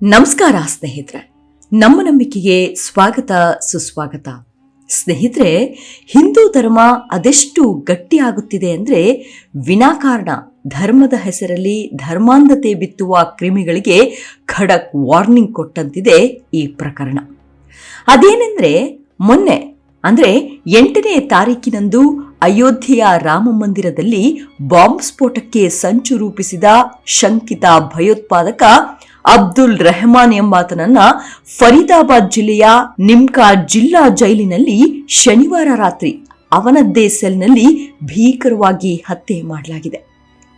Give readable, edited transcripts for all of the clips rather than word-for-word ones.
ನಮಸ್ಕಾರ ಸ್ನೇಹಿತರೆ, ನಮ್ಮ ನಂಬಿಕೆಗೆ ಸ್ವಾಗತ ಸುಸ್ವಾಗತ. ಸ್ನೇಹಿತರೆ, ಹಿಂದೂ ಧರ್ಮ ಅದೆಷ್ಟು ಗಟ್ಟಿಯಾಗುತ್ತಿದೆ ಅಂದರೆ ವಿನಾಕಾರಣ ಧರ್ಮದ ಹೆಸರಲ್ಲಿ ಧರ್ಮಾಂಧತೆ ಬಿತ್ತುವ ಕ್ರಿಮಿಗಳಿಗೆ ಖಡಕ್ ವಾರ್ನಿಂಗ್ ಕೊಟ್ಟಂತಿದೆ ಈ ಪ್ರಕರಣ. ಅದೇನೆಂದ್ರೆ, ಮೊನ್ನೆ ಅಂದ್ರೆ 8ನೇ ತಾರೀಕಿನಂದು ಅಯೋಧ್ಯೆಯ ರಾಮ ಮಂದಿರದಲ್ಲಿ ಬಾಂಬ್ ಸ್ಫೋಟಕ್ಕೆ ಸಂಚು ರೂಪಿಸಿದ ಶಂಕಿತ ಭಯೋತ್ಪಾದಕ ಅಬ್ದುಲ್ ರೆಹಮಾನ್ ಎಂಬಾತನನ್ನ ಫರೀದಾಬಾದ್ ಜಿಲ್ಲೆಯ ನಿಮ್ಕಾ ಜಿಲ್ಲಾ ಜೈಲಿನಲ್ಲಿ ಶನಿವಾರ ರಾತ್ರಿ ಅವನದ್ದೇ ಸೆಲ್ನಲ್ಲಿ ಭೀಕರವಾಗಿ ಹತ್ಯೆ ಮಾಡಲಾಗಿದೆ.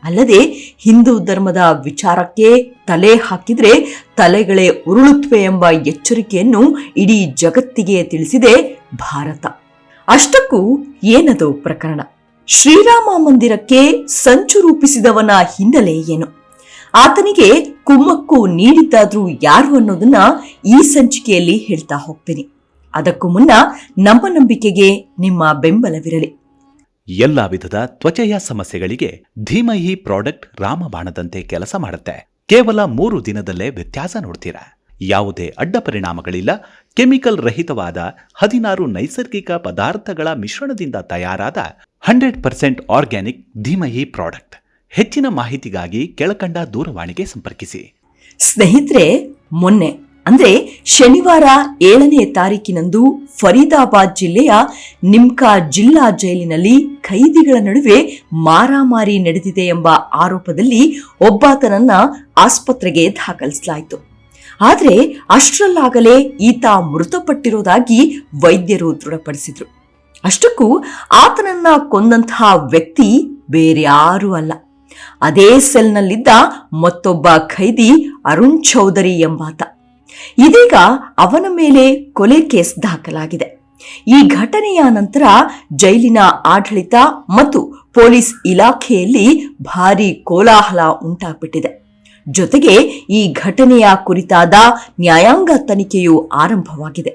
ಅಲ್ಲದೆ ಹಿಂದೂ ಧರ್ಮದ ವಿಚಾರಕ್ಕೆ ತಲೆ ಹಾಕಿದ್ರೆ ತಲೆಗಳೇ ಉರುಳುತ್ತವೆ ಎಂಬ ಎಚ್ಚರಿಕೆಯನ್ನು ಇಡೀ ಜಗತ್ತಿಗೆ ತಿಳಿಸಿದೆ ಭಾರತ. ಅಷ್ಟಕ್ಕೂ ಏನದು ಪ್ರಕರಣ? ಶ್ರೀರಾಮ ಮಂದಿರಕ್ಕೆ ಸಂಚು ರೂಪಿಸಿದವನ ಹಿನ್ನೆಲೆ ಏನು? ಆತನಿಗೆ ಕುಮ್ಮಕ್ಕು ನೀಡಿದ್ದಾದ್ರೂ ಯಾರು ಅನ್ನೋದನ್ನ ಈ ಸಂಚಿಕೆಯಲ್ಲಿ ಹೇಳ್ತಾ ಹೋಗ್ತೀನಿ. ಅದಕ್ಕೂ ಮುನ್ನ ನಮ್ಮ ನಂಬಿಕೆಗೆ ನಿಮ್ಮ ಬೆಂಬಲವಿರಲಿ. ಎಲ್ಲಾ ವಿಧದ ತ್ವಚೆಯ ಸಮಸ್ಯೆಗಳಿಗೆ ಧೀಮಹಿ ಪ್ರಾಡಕ್ಟ್ ರಾಮಬಾಣದಂತೆ ಕೆಲಸ ಮಾಡುತ್ತೆ. ಕೇವಲ 3 ದಿನದಲ್ಲೇ ವ್ಯತ್ಯಾಸ ನೋಡ್ತೀರಾ. ಯಾವುದೇ ಅಡ್ಡ ಪರಿಣಾಮಗಳಿಲ್ಲ. ಕೆಮಿಕಲ್ ರಹಿತವಾದ 16 ನೈಸರ್ಗಿಕ ಪದಾರ್ಥಗಳ ಮಿಶ್ರಣದಿಂದ ತಯಾರಾದ 100% ಆರ್ಗ್ಯಾನಿಕ್ ಧೀಮಹಿ ಪ್ರಾಡಕ್ಟ್. ಹೆಚ್ಚಿನ ಮಾಹಿತಿಗಾಗಿ ಕೆಳಕಂಡ ದೂರವಾಣಿಗೆ ಸಂಪರ್ಕಿಸಿ. ಸ್ನೇಹಿತರೆ, ಮೊನ್ನೆ ಅಂದ್ರೆ ಶನಿವಾರ 7ನೇ ತಾರೀಕಿನಂದು ಫರೀದಾಬಾದ್ ಜಿಲ್ಲೆಯ ನಿಮ್ಕಾ ಜಿಲ್ಲಾ ಜೈಲಿನಲ್ಲಿ ಖೈದಿಗಳ ನಡುವೆ ಮಾರಾಮಾರಿ ನಡೆದಿದೆ ಎಂಬ ಆರೋಪದಲ್ಲಿ ಒಬ್ಬಾತನನ್ನ ಆಸ್ಪತ್ರೆಗೆ ದಾಖಲಿಸಲಾಯಿತು. ಆದ್ರೆ ಅಷ್ಟರಲ್ಲಾಗಲೇ ಈತ ಮೃತಪಟ್ಟಿರೋದಾಗಿ ವೈದ್ಯರು ದೃಢಪಡಿಸಿದ್ರು. ಅಷ್ಟಕ್ಕೂ ಆತನನ್ನ ಕೊಂದಂತಹ ವ್ಯಕ್ತಿ ಬೇರ್ಯಾರೂ ಅಲ್ಲ, ಅದೇ ಸೆಲ್ನಲ್ಲಿದ್ದ ಮತ್ತೊಬ್ಬ ಖೈದಿ ಅರುಣ್ ಚೌಧರಿ ಎಂಬಾತ. ಇದೀಗ ಅವನ ಮೇಲೆ ಕೊಲೆ ಕೇಸ್ ದಾಖಲಾಗಿದೆ. ಈ ಘಟನೆಯ ನಂತರ ಜೈಲಿನ ಆಡಳಿತ ಮತ್ತು ಪೊಲೀಸ್ ಇಲಾಖೆಯಲ್ಲಿ ಭಾರೀ ಕೋಲಾಹಲ ಉಂಟಾಗ್ಬಿಟ್ಟಿದೆ. ಜೊತೆಗೆ ಈ ಘಟನೆಯ ಕುರಿತಾದ ನ್ಯಾಯಾಂಗ ತನಿಖೆಯು ಆರಂಭವಾಗಿದೆ.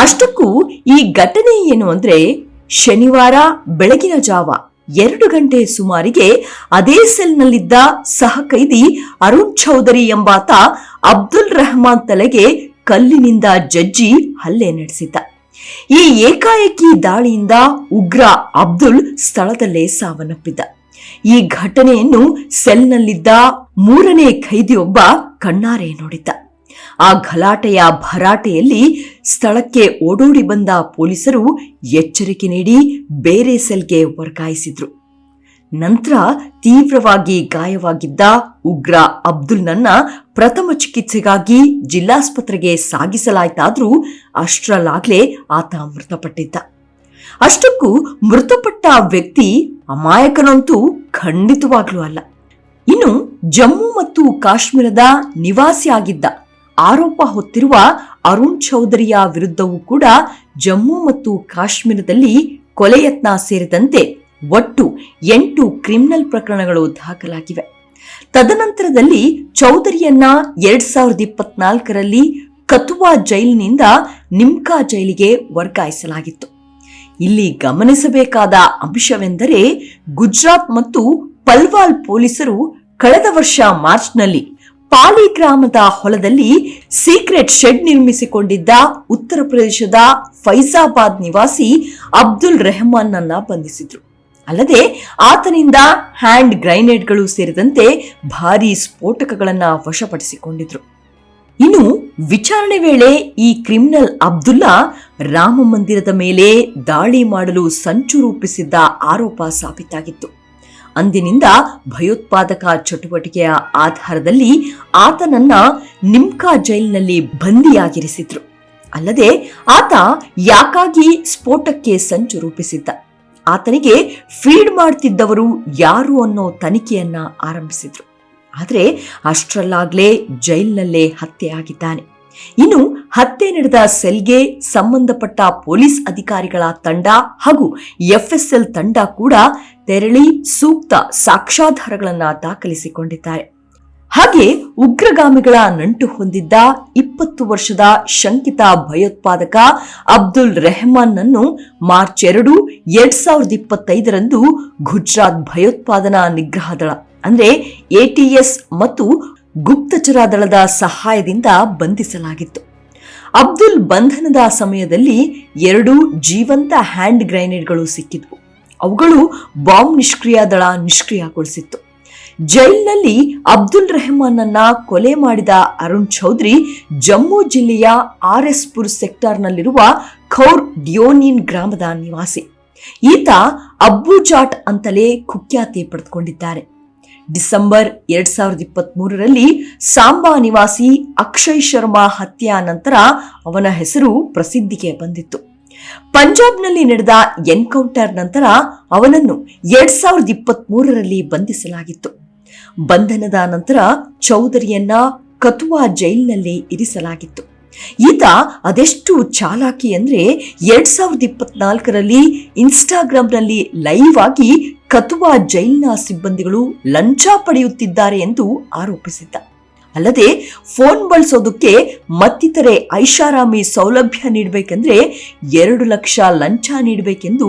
ಅಷ್ಟಕ್ಕೂ ಈ ಘಟನೆ ಏನು ಅಂದ್ರೆ, ಶನಿವಾರ ಬೆಳಗಿನ ಜಾವ 2 ಗಂಟೆ ಸುಮಾರಿಗೆ ಅದೇ ಸೆಲ್ನಲ್ಲಿದ್ದ ಸಹ ಖೈದಿ ಅರುಣ್ ಚೌಧರಿ ಎಂಬಾತ ಅಬ್ದುಲ್ ರೆಹಮಾನ್ ತಲೆಗೆ ಕಲ್ಲಿನಿಂದ ಜಜ್ಜಿ ಹಲ್ಲೆ ನಡೆಸಿದ್ದ. ಈ ಏಕಾಏಕಿ ದಾಳಿಯಿಂದ ಉಗ್ರ ಅಬ್ದುಲ್ ಸ್ಥಳದಲ್ಲೇ ಸಾವನ್ನಪ್ಪಿದ್ದ. ಈ ಘಟನೆಯನ್ನು ಸೆಲ್ನಲ್ಲಿದ್ದ 3ನೇ ಖೈದಿಯೊಬ್ಬ ಕಣ್ಣಾರೆ ನೋಡಿದ್ದ. ಆ ಗಲಾಟೆಯ ಭರಾಟೆಯಲ್ಲಿ ಸ್ಥಳಕ್ಕೆ ಓಡೋಡಿ ಬಂದ ಪೊಲೀಸರು ಎಚ್ಚರಿಕೆ ನೀಡಿ ಬೇರೆ ಸೆಲ್ಗೆ ವರ್ಗಾಯಿಸಿದ್ರು. ನಂತರ ತೀವ್ರವಾಗಿ ಗಾಯವಾಗಿದ್ದ ಉಗ್ರ ಅಬ್ದುಲ್ನನ್ನ ಪ್ರಥಮ ಚಿಕಿತ್ಸೆಗಾಗಿ ಜಿಲ್ಲಾಸ್ಪತ್ರೆಗೆ ಸಾಗಿಸಲಾಯಿತಾದ್ರೂ ಅಷ್ಟರಲ್ಲಾಗ್ಲೇ ಆತ ಮೃತಪಟ್ಟಿದ್ದ. ಅಷ್ಟಕ್ಕೂ ಮೃತಪಟ್ಟ ವ್ಯಕ್ತಿ ಅಮಾಯಕನಂತೂ ಖಂಡಿತವಾಗ್ಲೂ ಅಲ್ಲ. ಇನ್ನು ಜಮ್ಮು ಮತ್ತು ಕಾಶ್ಮೀರದ ನಿವಾಸಿಯಾಗಿದ್ದ ಆರೋಪ ಹೊತ್ತಿರುವ ಅರುಣ್ ಚೌಧರಿಯ ವಿರುದ್ಧವೂ ಕೂಡ ಜಮ್ಮು ಮತ್ತು ಕಾಶ್ಮೀರದಲ್ಲಿ ಕೊಲೆಯತ್ನ ಸೇರಿದಂತೆ ಒಟ್ಟು 8 ಕ್ರಿಮಿನಲ್ ಪ್ರಕರಣಗಳು ದಾಖಲಾಗಿವೆ. ತದನಂತರದಲ್ಲಿ ಚೌಧರಿಯನ್ನ 2024ರಲ್ಲಿ ಕಥುವಾ ಜೈಲಿನಿಂದ ನಿಮ್ಕಾ ಜೈಲಿಗೆ ವರ್ಗಾಯಿಸಲಾಗಿತ್ತು. ಇಲ್ಲಿ ಗಮನಿಸಬೇಕಾದ ಅಂಶವೆಂದರೆ, ಗುಜರಾತ್ ಮತ್ತು ಪಲ್ವಾಲ್ ಪೊಲೀಸರು ಕಳೆದ ವರ್ಷ ಮಾರ್ಚ್ನಲ್ಲಿ ಪಾಲಿ ಗ್ರಾಮದ ಹೊಲದಲ್ಲಿ ಸೀಕ್ರೆಟ್ ಶೆಡ್ ನಿರ್ಮಿಸಿಕೊಂಡಿದ್ದ ಉತ್ತರ ಪ್ರದೇಶದ ಫೈಜಾಬಾದ್ ನಿವಾಸಿ ಅಬ್ದುಲ್ ರೆಹಮಾನ್ ನನ್ನ ಬಂಧಿಸಿದ್ರು. ಅಲ್ಲದೆ ಆತನಿಂದ ಹ್ಯಾಂಡ್ ಗ್ರೈನೇಡ್ಗಳು ಸೇರಿದಂತೆ ಭಾರೀ ಸ್ಫೋಟಕಗಳನ್ನ ವಶಪಡಿಸಿಕೊಂಡಿದ್ರು. ಇನ್ನು ವಿಚಾರಣೆ ವೇಳೆ ಈ ಕ್ರಿಮಿನಲ್ ಅಬ್ದುಲ್ಲಾ ರಾಮ ಮಂದಿರದ ಮೇಲೆ ದಾಳಿ ಮಾಡಲು ಸಂಚು ರೂಪಿಸಿದ್ದ ಆರೋಪ ಸಾಬೀತಾಗಿತ್ತು. ಅಂದಿನಿಂದ ಭಯೋತ್ಪಾದಕ ಚಟುವಟಿಕೆಯ ಆಧಾರದಲ್ಲಿ ಆತನನ್ನ ನಿಮ್ಕಾ ಜೈಲಿನಲ್ಲಿ ಬಂಧಿಯಾಗಿರಿಸಿದ್ರು. ಅಲ್ಲದೆ ಆತ ಯಾಕಾಗಿ ಸ್ಫೋಟಕ್ಕೆ ಸಂಚು ರೂಪಿಸಿದ್ದ, ಆತನಿಗೆ ಫೀಡ್ ಮಾಡ್ತಿದ್ದವರು ಯಾರು ಅನ್ನೋ ತನಿಖೆಯನ್ನ ಆರಂಭಿಸಿದ್ರು. ಆದ್ರೆ ಅಷ್ಟರಲ್ಲಾಗ್ಲೇ ಜೈಲಿನಲ್ಲೇ ಹತ್ಯೆಯಾಗಿದ್ದಾನೆ. ಇನ್ನು ಹತ್ಯೆ ನಡೆದ ಸೆಲ್ಗೆ ಸಂಬಂಧಪಟ್ಟ ಪೊಲೀಸ್ ಅಧಿಕಾರಿಗಳ ತಂಡ ಹಾಗೂ ಎಫ್ಎಸ್ಎಲ್ ತಂಡ ಕೂಡ ತೆರಳಿ ಸೂಕ್ತ ಸಾಕ್ಷ್ಯಾಧಾರಗಳನ್ನ ದಾಖಲಿಸಿಕೊಂಡಿದ್ದಾರೆ. ಹಾಗೆ ಉಗ್ರಗಾಮಿಗಳ ನಂಟು ಹೊಂದಿದ್ದ 20 ವರ್ಷದ ಶಂಕಿತ ಭಯೋತ್ಪಾದಕ ಅಬ್ದುಲ್ ರೆಹಮಾನ್ ನನ್ನು ಮಾರ್ಚ್ 2, 2025ರಂದು ಗುಜರಾತ್ ಭಯೋತ್ಪಾದನಾ ನಿಗ್ರಹ ದಳ ಅಂದ್ರೆ ATS ಮತ್ತು ಗುಪ್ತಚರ ದಳದ ಸಹಾಯದಿಂದ ಬಂಧಿಸಲಾಗಿತ್ತು. ಅಬ್ದುಲ್ ಬಂಧನದ ಸಮಯದಲ್ಲಿ 2 ಜೀವಂತ ಹ್ಯಾಂಡ್ ಗ್ರೆನೇಡ್ಗಳು ಸಿಕ್ಕಿದ್ವು. ಅವುಗಳು ಬಾಂಬ್ ನಿಷ್ಕ್ರಿಯ ದಳ ನಿಷ್ಕ್ರಿಯಗೊಳಿಸಿತ್ತು. ಜೈಲಿನಲ್ಲಿ ಅಬ್ದುಲ್ ರೆಹಮಾನ್ನನ್ನ ಕೊಲೆ ಮಾಡಿದ ಅರುಣ್ ಚೌಧರಿ ಜಮ್ಮು ಜಿಲ್ಲೆಯ RS-ಪುರ್ ಸೆಕ್ಟಾರ್ನಲ್ಲಿರುವ ಖೌರ್ ಡಿಯೋನಿನ್ ಗ್ರಾಮದ ನಿವಾಸಿ. ಈತ ಅಬ್ಬು ಜಾಟ್ ಅಂತಲೇ ಕುಖ್ಯಾತಿ ಪಡೆದುಕೊಂಡಿದ್ದಾರೆ. ಡಿಸೆಂಬರ್ 2023ರಲ್ಲಿ ಸಾಂಬಾ ನಿವಾಸಿ ಅಕ್ಷಯ್ ಶರ್ಮಾ ಹತ್ಯೆಯ ನಂತರ ಅವನ ಹೆಸರು ಪ್ರಸಿದ್ಧಿಗೆ ಬಂದಿತ್ತು. ಪಂಜಾಬ್ನಲ್ಲಿ ನಡೆದ ಎನ್ಕೌಂಟರ್ ನಂತರ ಅವನನ್ನು 2023ರಲ್ಲಿ ಬಂಧಿಸಲಾಗಿತ್ತು. ಬಂಧನದ ನಂತರ ಚೌಧರಿಯನ್ನ ಕಥುವಾ ಜೈಲಿನಲ್ಲಿ ಇರಿಸಲಾಗಿತ್ತು. ಈತ ಅದೆಷ್ಟು ಚಾಲಾಕಿ ಅಂದ್ರೆ 2024ರಲ್ಲಿ ಇನ್ಸ್ಟಾಗ್ರಾಂನಲ್ಲಿ ಲೈವ್ ಆಗಿ ಕಥುವಾ ಜೈಲಿನ ಸಿಬ್ಬಂದಿಗಳು ಲಂಚ ಪಡೆಯುತ್ತಿದ್ದಾರೆ ಎಂದು ಆರೋಪಿಸಿದ್ದ. ಅಲ್ಲದೆ ಫೋನ್ ಬಳಸೋದಕ್ಕೆ ಮತ್ತಿತರೆ ಐಷಾರಾಮಿ ಸೌಲಭ್ಯ ನೀಡಬೇಕೆಂದ್ರೆ 2 ಲಕ್ಷ ಲಂಚ ನೀಡಬೇಕೆಂದು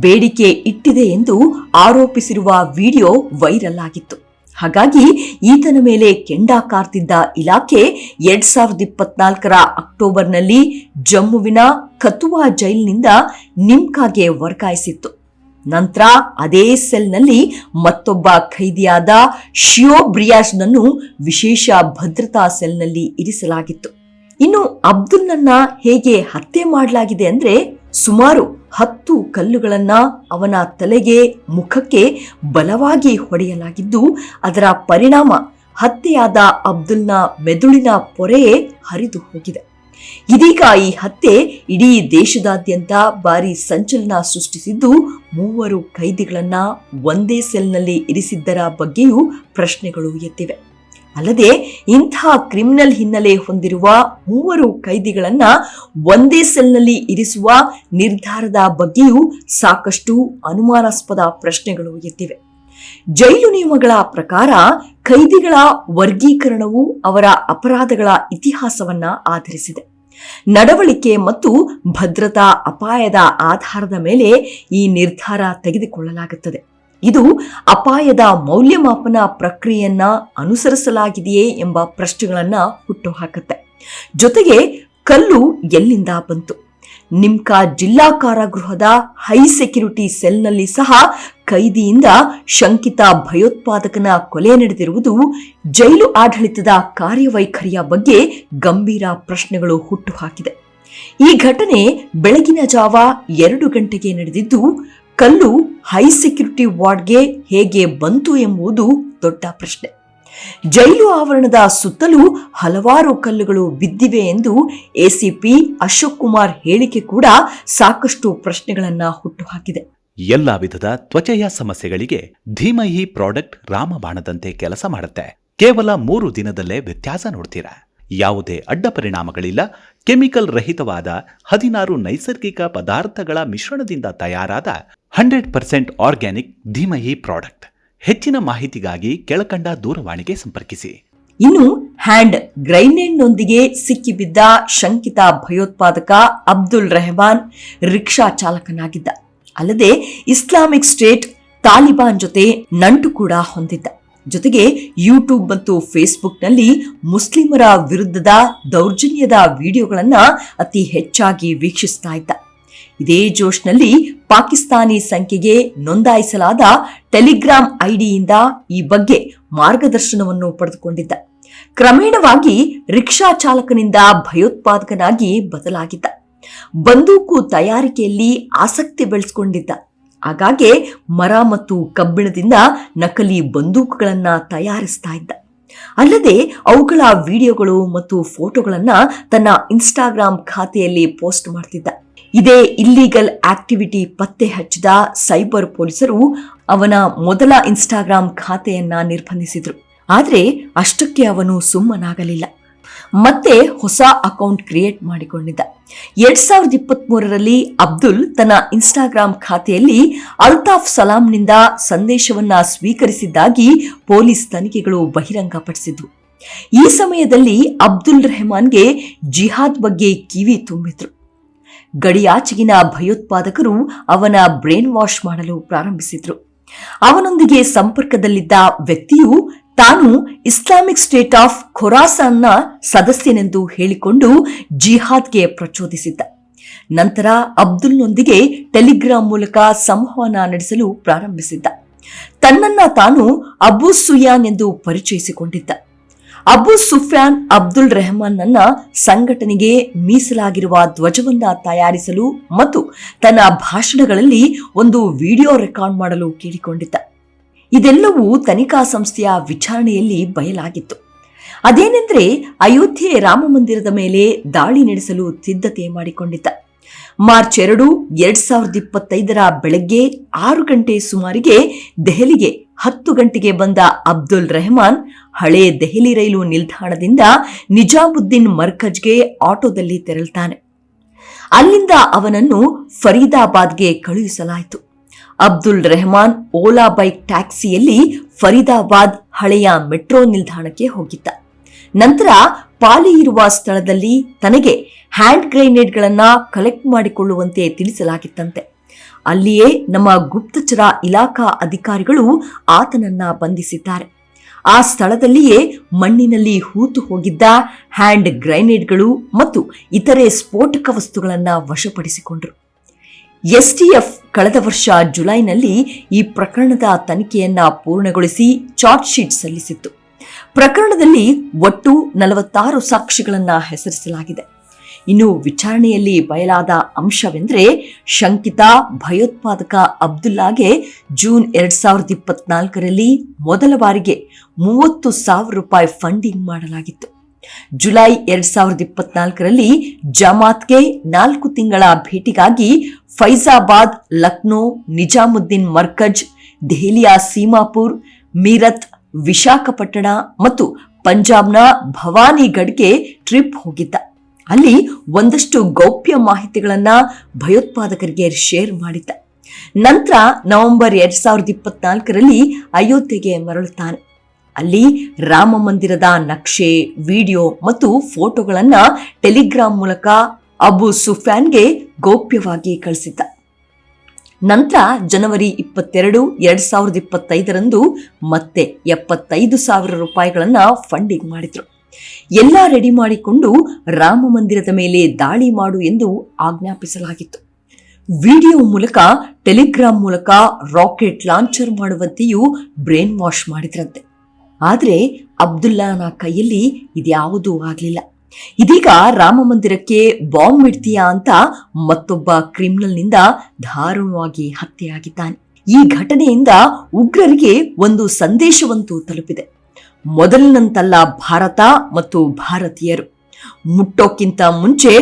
ಬೇಡಿಕೆ ಇಟ್ಟಿದೆ ಎಂದು ಆರೋಪಿಸಿರುವ ವಿಡಿಯೋ ವೈರಲ್ ಆಗಿತ್ತು. ಹಾಗಾಗಿ ಈತನ ಮೇಲೆ ಕೆಂಡ ಕಾರ್ತಿದ್ದ ಇಲಾಖೆ 2024ರ ಅಕ್ಟೋಬರ್ನಲ್ಲಿ ಜಮ್ಮುವಿನ ಕಥುವಾ ಜೈಲಿನಿಂದ ನಿಮ್ಕಾಗೆ ವರ್ಗಾಯಿಸಿತ್ತು. ನಂತರ ಅದೇ ಸೆಲ್ನಲ್ಲಿ ಮತ್ತೊಬ್ಬ ಖೈದಿಯಾದ ಶಿಯೋ ಬ್ರಿಯಾಜ್ನನ್ನು ವಿಶೇಷ ಭದ್ರತಾ ಸೆಲ್ನಲ್ಲಿ ಇರಿಸಲಾಗಿತ್ತು. ಇನ್ನು ಅಬ್ದುಲ್ನನ್ನ ಹೇಗೆ ಹತ್ಯೆ ಮಾಡಲಾಗಿದೆ ಅಂದ್ರೆ ಸುಮಾರು 10 ಕಲ್ಲುಗಳನ್ನ ಅವನ ತಲೆಗೆ ಮುಖಕ್ಕೆ ಬಲವಾಗಿ ಹೊಡೆಯಲಾಗಿದ್ದು, ಅದರ ಪರಿಣಾಮ ಹತ್ಯೆಯಾದ ಅಬ್ದುಲ್ನ ಮೆದುಳಿನ ಪೊರೆಯೇ ಹರಿದು ಹೋಗಿದೆ. ಇದೀಗ ಈ ಹತ್ಯೆ ಇಡೀ ದೇಶದಾದ್ಯಂತ ಭಾರಿ ಸಂಚಲನ ಸೃಷ್ಟಿಸಿದ್ದು, 3 ಖೈದಿಗಳನ್ನ ಒಂದೇ ಸೆಲ್ನಲ್ಲಿ ಇರಿಸಿದ್ದರ ಬಗ್ಗೆಯೂ ಪ್ರಶ್ನೆಗಳು ಎತ್ತಿವೆ. ಅಲ್ಲದೆ ಇಂತಹ ಕ್ರಿಮಿನಲ್ ಹಿನ್ನೆಲೆ ಹೊಂದಿರುವ 3 ಖೈದಿಗಳನ್ನ ಒಂದೇ ಸೆಲ್ನಲ್ಲಿ ಇರಿಸುವ ನಿರ್ಧಾರದ ಬಗ್ಗೆಯೂ ಸಾಕಷ್ಟು ಅನುಮಾನಾಸ್ಪದ ಪ್ರಶ್ನೆಗಳು ಎತ್ತಿವೆ. ಜೈಲು ನಿಯಮಗಳ ಪ್ರಕಾರ ಖೈದಿಗಳ ವರ್ಗೀಕರಣವು ಅವರ ಅಪರಾಧಗಳ ಇತಿಹಾಸವನ್ನ ಆಧರಿಸಿದೆ. ನಡವಳಿಕೆ ಮತ್ತು ಭದ್ರತಾ ಅಪಾಯದ ಆಧಾರದ ಮೇಲೆ ಈ ನಿರ್ಧಾರ ತೆಗೆದುಕೊಳ್ಳಲಾಗುತ್ತದೆ. ಇದು ಅಪಾಯದ ಮೌಲ್ಯಮಾಪನ ಪ್ರಕ್ರಿಯೆಯನ್ನ ಅನುಸರಿಸಲಾಗಿದೆಯೇ ಎಂಬ ಪ್ರಶ್ನೆಗಳನ್ನ ಹುಟ್ಟುಹಾಕುತ್ತೆ. ಜೊತೆಗೆ ಕಲ್ಲು ಎಲ್ಲಿಂದ ಬಂತು? ನಿಮ್ಕಾ ಜಿಲ್ಲಾ ಕಾರಾಗೃಹದ ಹೈ ಸೆಕ್ಯೂರಿಟಿ ಸೆಲ್ನಲ್ಲಿ ಸಹ ಕೈದಿಯಿಂದ ಶಂಕಿತ ಭಯೋತ್ಪಾದಕನ ಕೊಲೆ ನಡೆದಿರುವುದು ಜೈಲು ಆಡಳಿತದ ಕಾರ್ಯವೈಖರಿಯ ಬಗ್ಗೆ ಗಂಭೀರ ಪ್ರಶ್ನೆಗಳು ಹುಟ್ಟುಹಾಕಿದೆ. ಈ ಘಟನೆ ಬೆಳಗಿನ ಜಾವ 2 ಗಂಟೆಗೆ ನಡೆದಿದ್ದು, ಕಲ್ಲು ಹೈ ಸೆಕ್ಯೂರಿಟಿ ವಾರ್ಡ್ಗೆ ಹೇಗೆ ಬಂತು ಎಂಬುದು ದೊಡ್ಡ ಪ್ರಶ್ನೆ. ಜೈಲು ಆವರಣದ ಸುತ್ತಲೂ ಹಲವಾರು ಕಲ್ಲುಗಳು ಬಿದ್ದಿವೆ ಎಂದು ಎಸಿಪಿ ಅಶೋಕ್ ಕುಮಾರ್ ಹೇಳಿಕೆ ಕೂಡ ಸಾಕಷ್ಟು ಪ್ರಶ್ನೆಗಳನ್ನ ಹುಟ್ಟುಹಾಕಿದೆ. ಎಲ್ಲಾ ವಿಧದ ತ್ವಚೆಯ ಸಮಸ್ಯೆಗಳಿಗೆ ಧೀಮಹಿ ಪ್ರಾಡಕ್ಟ್ ರಾಮಬಾಣದಂತೆ ಕೆಲಸ ಮಾಡುತ್ತೆ. ಕೇವಲ 3 ದಿನದಲ್ಲೇ ವ್ಯತ್ಯಾಸ ನೋಡ್ತೀರಾ. ಯಾವುದೇ ಅಡ್ಡ ಪರಿಣಾಮಗಳಿಲ್ಲ. ಕೆಮಿಕಲ್ ರಹಿತವಾದ 16 ನೈಸರ್ಗಿಕ ಪದಾರ್ಥಗಳ ಮಿಶ್ರಣದಿಂದ ತಯಾರಾದ 100% ಆರ್ಗ್ಯಾನಿಕ್ ಧೀಮಹಿ ಪ್ರಾಡಕ್ಟ್. ಹೆಚ್ಚಿನ ಮಾಹಿತಿಗಾಗಿ ಕೆಳಕಂಡ ದೂರವಾಣಿಗೆ ಸಂಪರ್ಕಿಸಿ. ಇನ್ನು ಹ್ಯಾಂಡ್ ಗ್ರೈನೇಡ್ನೊಂದಿಗೆ ಸಿಕ್ಕಿಬಿದ್ದ ಶಂಕಿತ ಭಯೋತ್ಪಾದಕ ಅಬ್ದುಲ್ ರೆಹಮಾನ್ ರಿಕ್ಷಾ ಚಾಲಕನಾಗಿದ್ದ. ಅಲ್ಲದೆ ಇಸ್ಲಾಮಿಕ್ ಸ್ಟೇಟ್ ತಾಲಿಬಾನ್ ಜೊತೆ ನಂಟು ಕೂಡ ಹೊಂದಿದ್ದ. ಜೊತೆಗೆ ಯೂಟ್ಯೂಬ್ ಮತ್ತು ಫೇಸ್ಬುಕ್ನಲ್ಲಿ ಮುಸ್ಲಿಮರ ವಿರುದ್ಧದ ದೌರ್ಜನ್ಯದ ವಿಡಿಯೋಗಳನ್ನ ಅತಿ ಹೆಚ್ಚಾಗಿ ವೀಕ್ಷಿಸ್ತಾ ಇದ್ದ. ಇದೇ ಜೋಶ್ನಲ್ಲಿ ಪಾಕಿಸ್ತಾನಿ ಸಂಖ್ಯೆಗೆ ನೋಂದಾಯಿಸಲಾದ ಟೆಲಿಗ್ರಾಮ್ ಐಡಿಯಿಂದ ಈ ಬಗ್ಗೆ ಮಾರ್ಗದರ್ಶನವನ್ನು ಪಡೆದುಕೊಂಡಿದ್ದ. ಕ್ರಮೇಣವಾಗಿ ರಿಕ್ಷಾ ಚಾಲಕನಿಂದ ಭಯೋತ್ಪಾದಕನಾಗಿ ಬದಲಾಗಿದ್ದ. ಬಂದೂಕು ತಯಾರಿಕೆಯಲ್ಲಿ ಆಸಕ್ತಿ ಬೆಳೆಸಿಕೊಂಡಿದ್ದ. ಆಗಾಗ್ಗೆ ಮರ ಮತ್ತು ಕಬ್ಬಿಣದಿಂದ ನಕಲಿ ಬಂದೂಕುಗಳನ್ನ ತಯಾರಿಸ್ತಾ ಇದ್ದ. ಅಲ್ಲದೆ ಅವುಗಳ ವಿಡಿಯೋಗಳು ಮತ್ತು ಫೋಟೋಗಳನ್ನ ತನ್ನ ಇನ್ಸ್ಟಾಗ್ರಾಮ್ ಖಾತೆಯಲ್ಲಿ ಪೋಸ್ಟ್ ಮಾಡ್ತಿದ್ದ. ಇದೇ ಇಲ್ಲಿಗಲ್ ಆಕ್ಟಿವಿಟಿ ಪತ್ತೆ ಹಚ್ಚಿದ ಸೈಬರ್ ಪೊಲೀಸರು ಅವನ ಮೊದಲ ಇನ್ಸ್ಟಾಗ್ರಾಮ್ ಖಾತೆಯನ್ನ ನಿರ್ಬಂಧಿಸಿದ್ರು. ಆದ್ರೆ ಅಷ್ಟಕ್ಕೆ ಅವನು ಸುಮ್ಮನಾಗಲಿಲ್ಲ. ಮತ್ತೆ ಹೊಸ ಅಕೌಂಟ್ ಕ್ರಿಯೇಟ್ ಮಾಡಿಕೊಂಡಿದ್ದ. 2023ರಲ್ಲಿ ಅಬ್ದುಲ್ ತನ್ನ ಇನ್ಸ್ಟಾಗ್ರಾಮ್ ಖಾತೆಯಲ್ಲಿ ಅಲ್ತಾಫ್ ಸಲಾಂನಿಂದ ಸಂದೇಶವನ್ನ ಸ್ವೀಕರಿಸಿದ್ದಾಗಿ ಪೊಲೀಸ್ ತನಿಖೆಗಳು ಬಹಿರಂಗಪಡಿಸಿದ್ವು. ಈ ಸಮಯದಲ್ಲಿ ಅಬ್ದುಲ್ ರೆಹಮಾನ್ಗೆ ಜಿಹಾದ್ ಬಗ್ಗೆ ಕಿವಿ ತುಂಬಿದ್ರು. ಗಡಿಯಾಚೆಗಿನ ಭಯೋತ್ಪಾದಕರು ಅವನ ಬ್ರೇನ್ ವಾಶ್ ಮಾಡಲು ಪ್ರಾರಂಭಿಸಿದ್ರು. ಅವನೊಂದಿಗೆ ಸಂಪರ್ಕದಲ್ಲಿದ್ದ ವ್ಯಕ್ತಿಯು ತಾನು ಇಸ್ಲಾಮಿಕ್ ಸ್ಟೇಟ್ ಆಫ್ ಖೊರಾಸಾನ್ನ ಸದಸ್ಯನೆಂದು ಹೇಳಿಕೊಂಡು ಜಿಹಾದ್ಗೆ ಪ್ರಚೋದಿಸಿದ್ದ. ನಂತರ ಅಬ್ದುಲ್ನೊಂದಿಗೆ ಟೆಲಿಗ್ರಾಂ ಮೂಲಕ ಸಂವಹನ ನಡೆಸಲು ಪ್ರಾರಂಭಿಸಿದ್ದ. ತನ್ನನ್ನ ತಾನು ಅಬು ಸುಯಾನ್ ಎಂದು ಪರಿಚಯಿಸಿಕೊಂಡಿದ್ದ. ಅಬು ಸುಫ್ಯಾನ್ ಅಬ್ದುಲ್ ರೆಹಮಾನ್ನ ಸಂಘಟನೆಗೆ ಮೀಸಲಾಗಿರುವ ಧ್ವಜವನ್ನ ತಯಾರಿಸಲು ಮತ್ತು ತನ್ನ ಭಾಷಣಗಳಲ್ಲಿ ಒಂದು ವಿಡಿಯೋ ರೆಕಾರ್ಡ್ ಮಾಡಲು ಕೇಳಿಕೊಂಡಿದ್ದ. ಇದೆಲ್ಲವೂ ತನಿಖಾ ಸಂಸ್ಥೆಯ ವಿಚಾರಣೆಯಲ್ಲಿ ಬಯಲಾಗಿತ್ತು. ಅದೇನೆಂದ್ರೆ ಅಯೋಧ್ಯೆ ರಾಮ ಮಂದಿರದ ಮೇಲೆ ದಾಳಿ ನಡೆಸಲು ಸಿದ್ಧತೆ ಮಾಡಿಕೊಂಡಿದ್ದ. ಮಾರ್ಚ್ 2, 2025 ಬೆಳಗ್ಗೆ 6 ಗಂಟೆ ಸುಮಾರಿಗೆ ದೆಹಲಿಗೆ 10 ಗಂಟೆಗೆ ಬಂದ ಅಬ್ದುಲ್ ರೆಹಮಾನ್ ಹಳೆ ದೆಹಲಿ ರೈಲು ನಿಲ್ದಾಣದಿಂದ ನಿಜಾಮುದ್ದೀನ್ ಮರ್ಕಜ್ಗೆ ಆಟೋದಲ್ಲಿ ತೆರಳುತ್ತಾನೆ. ಅಲ್ಲಿಂದ ಅವನನ್ನು ಫರೀದಾಬಾದ್ಗೆ ಕಳುಹಿಸಲಾಯಿತು. ಅಬ್ದುಲ್ ರೆಹಮಾನ್ ಓಲಾ ಬೈಕ್ ಟ್ಯಾಕ್ಸಿಯಲ್ಲಿ ಫರೀದಾಬಾದ್ ಹಳೆಯ ಮೆಟ್ರೋ ನಿಲ್ದಾಣಕ್ಕೆ ಹೋಗಿದ್ದ. ನಂತರ ಪಾಲಿ ಇರುವ ಸ್ಥಳದಲ್ಲಿ ತನಗೆ ಹ್ಯಾಂಡ್ ಗ್ರೆನೇಡ್ಗಳನ್ನ ಕಲೆಕ್ಟ್ ಮಾಡಿಕೊಳ್ಳುವಂತೆ ತಿಳಿಸಲಾಗಿತ್ತಂತೆ. ಅಲ್ಲಿಯೇ ನಮ್ಮ ಗುಪ್ತಚರ ಇಲಾಖಾ ಅಧಿಕಾರಿಗಳು ಆತನನ್ನ ಬಂಧಿಸಿದ್ದಾರೆ. ಆ ಸ್ಥಳದಲ್ಲಿಯೇ ಮಣ್ಣಿನಲ್ಲಿ ಹೂತು ಹೋಗಿದ್ದ ಹ್ಯಾಂಡ್ ಗ್ರೆನೇಡ್ಗಳು ಮತ್ತು ಇತರೆ ಸ್ಫೋಟಕ ವಸ್ತುಗಳನ್ನು ವಶಪಡಿಸಿಕೊಂಡರು. ಎಸ್ಟಿಎಫ್ ಕಳೆದ ವರ್ಷ ಜುಲೈನಲ್ಲಿ ಈ ಪ್ರಕರಣದ ತನಿಖೆಯನ್ನ ಪೂರ್ಣಗೊಳಿಸಿ ಚಾರ್ಜ್ ಶೀಟ್ ಸಲ್ಲಿಸಿತ್ತು. ಪ್ರಕರಣದಲ್ಲಿ ಒಟ್ಟು 46 ಸಾಕ್ಷಿಗಳನ್ನ ಹೆಸರಿಸಲಾಗಿದೆ. ಇನ್ನು ವಿಚಾರಣೆಯಲ್ಲಿ ಬಯಲಾದ ಅಂಶವೆಂದರೆ ಶಂಕಿತ ಭಯೋತ್ಪಾದಕ ಅಬ್ದುಲ್ಲಾಗೆ ಜೂನ್ 2024ರಲ್ಲಿ ಮೊದಲ ಬಾರಿಗೆ 30,000 ರೂಪಾಯಿ ಫಂಡಿಂಗ್ ಮಾಡಲಾಗಿತ್ತು. ಜುಲೈ 2024ರಲ್ಲಿ ಜಮಾತ್ಗೆ 4 ತಿಂಗಳ ಭೇಟಿಗಾಗಿ ಫೈಜಾಬಾದ್, ಲಕ್ನೋ, ನಿಜಾಮುದ್ದೀನ್ ಮರ್ಕಜ್, ದೆಹಲಿಯ ಸೀಮಾಪುರ್, ಮೀರತ್, ವಿಶಾಖಪಟ್ಟಣ ಮತ್ತು ಪಂಜಾಬ್ನ ಭವಾನಿಗಢ್ಗೆ ಟ್ರಿಪ್ ಹೋಗಿದ್ದ. ಅಲ್ಲಿ ಒಂದಷ್ಟು ಗೌಪ್ಯ ಮಾಹಿತಿಗಳನ್ನ ಭಯೋತ್ಪಾದಕರಿಗೆ ಶೇರ್ ಮಾಡಿದ್ದ. ನಂತರ ನವೆಂಬರ್ 2024ರಲ್ಲಿ ಅಯೋಧ್ಯೆಗೆ ಮರಳುತ್ತಾನೆ. ಅಲ್ಲಿ ರಾಮ ಮಂದಿರದ ನಕ್ಷೆ, ವಿಡಿಯೋ ಮತ್ತು ಫೋಟೋಗಳನ್ನ ಟೆಲಿಗ್ರಾಂ ಮೂಲಕ ಅಬು ಸುಫ್ಯಾನ್ಗೆ ಗೌಪ್ಯವಾಗಿ ಕಳಿಸಿದ್ದ. ನಂತರ ಜನವರಿ 22, 2025ರಂದು ಮತ್ತೆ 75,000 ರೂಪಾಯಿಗಳನ್ನ ಫಂಡಿಂಗ್ ಮಾಡಿದ್ರು. ಎಲ್ಲ ರೆಡಿ ಮಾಡಿಕೊಂಡು ರಾಮ ಮಂದಿರದ ಮೇಲೆ ದಾಳಿ ಮಾಡು ಎಂದು ಆಜ್ಞಾಪಿಸಲಾಗಿತ್ತು. ವಿಡಿಯೋ ಮೂಲಕ, ಟೆಲಿಗ್ರಾಂ ಮೂಲಕ ರಾಕೆಟ್ ಲಾಂಚರ್ ಮಾಡುವಂತೆಯೂ ಬ್ರೇನ್ ವಾಶ್ ಮಾಡಿದ್ರಂತೆ. ಆದರೆ ಅಬ್ದುಲ್ಲಾನ ಕೈಯಲ್ಲಿ ಇದ್ಯಾವುದೂ ಆಗಲಿಲ್ಲ. ಇದೀಗ ರಾಮ ಮಂದಿರಕ್ಕೆ ಬಾಂಬ್ ಇಡ್ತೀಯಾ ಅಂತ ಮತ್ತೊಬ್ಬ ಕ್ರಿಮಿನಲ್ನಿಂದ ದಾರುಣವಾಗಿ ಹತ್ಯೆಯಾಗಿದ್ದಾನೆ. ಈ ಘಟನೆಯಿಂದ ಉಗ್ರರಿಗೆ ಒಂದು ಸಂದೇಶವಂತೂ ತಲುಪಿದೆ. ಮೊದಲಿನಂತಲ್ಲ ಭಾರತ ಮತ್ತು ಭಾರತೀಯರು. ಮುಟ್ಟೋಕ್ಕಿಂತ ಮುಂಚೆ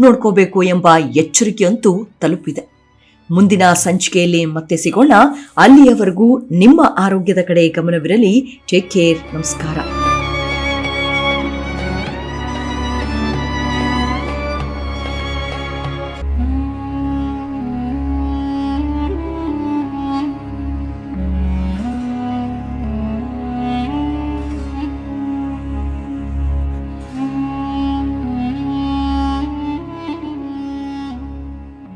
ನೋಡ್ಕೋಬೇಕು ಎಂಬ ಎಚ್ಚರಿಕೆಯಂತೂ ತಲುಪಿದೆ. ಮುಂದಿನ ಸಂಚಿಕೆಯಲ್ಲಿ ಮತ್ತೆ ಸಿಗೋಣ. ಅಲ್ಲಿಯವರೆಗೂ ನಿಮ್ಮ ಆರೋಗ್ಯದ ಕಡೆ ಗಮನವಿರಲಿ. Take care. ನಮಸ್ಕಾರ.